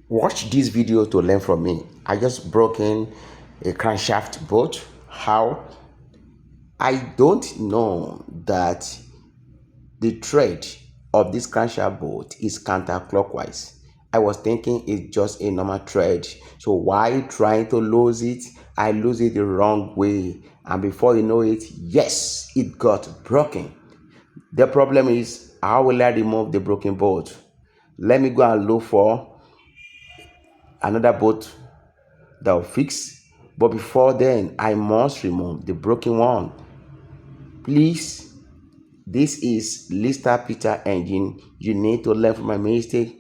Watch this video to learn from me. I just broken a crankshaft bolt. How? I don't know that the thread of this crankshaft bolt is counterclockwise. I was thinking it's just a normal thread. So while trying to lose it, I lose it the wrong way. And before you know it, yes, it got broken. The problem is, how will I remove the broken bolt? Let me go and look for another bolt that will fix. But before then, I must remove the broken one. Please, this is Lister Peter engine. You need to learn from my mistake.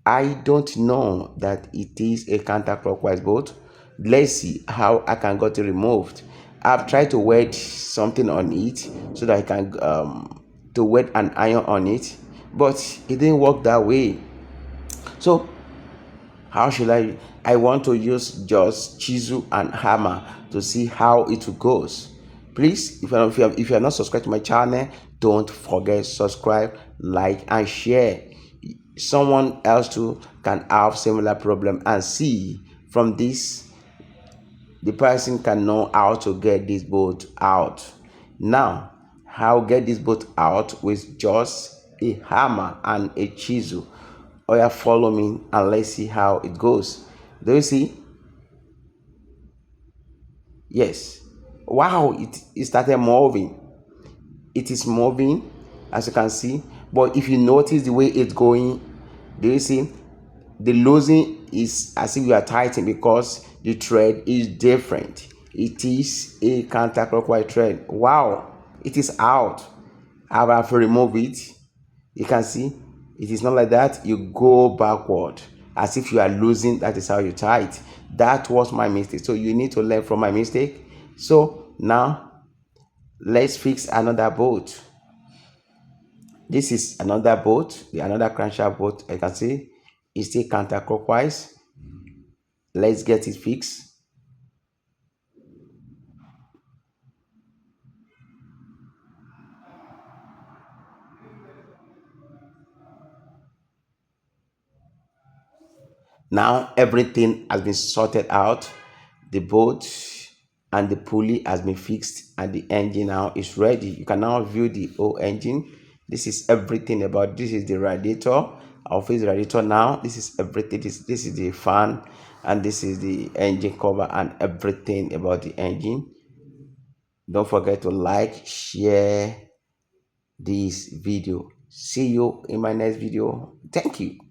I don't know that it is a counterclockwise bolt. Let's see how I can get it removed. I've tried to weld something on it so that I can to weld an iron on it, but it didn't work that way. So how should I want to use just chisel and hammer to see how it goes. Please, if you're not subscribed to my channel, don't forget subscribe, like and share. Someone else too can have similar problem, and see from this the person can know how to get this bolt out. Now, how get this bolt out with just a hammer and a chisel? Oh yeah, follow me and let's see how it goes. Do you see? Yes. Wow, it started moving. It is moving, as you can see. But if you notice the way it's going, do you see? The losing is as if you are tightening because the thread is different. It is a counterclockwise thread. Wow, it is out. I have to remove it. You can see it is not like that. You go backward as if you are losing. That is how you tie it. That was my mistake. So you need to learn from my mistake. So now let's fix another bolt. This is another bolt, another crankshaft bolt. You can see it's still counterclockwise. Let's get it fixed. Now everything has been sorted out. The bolt and the pulley has been fixed, and the engine now is ready. You can now view the whole engine. This is everything about this. Is the radiator. I'll fix the radiator now. This is everything. This is the fan, and this is the engine cover and everything about the engine. Don't forget to like, share this video. See you in my next video. Thank you.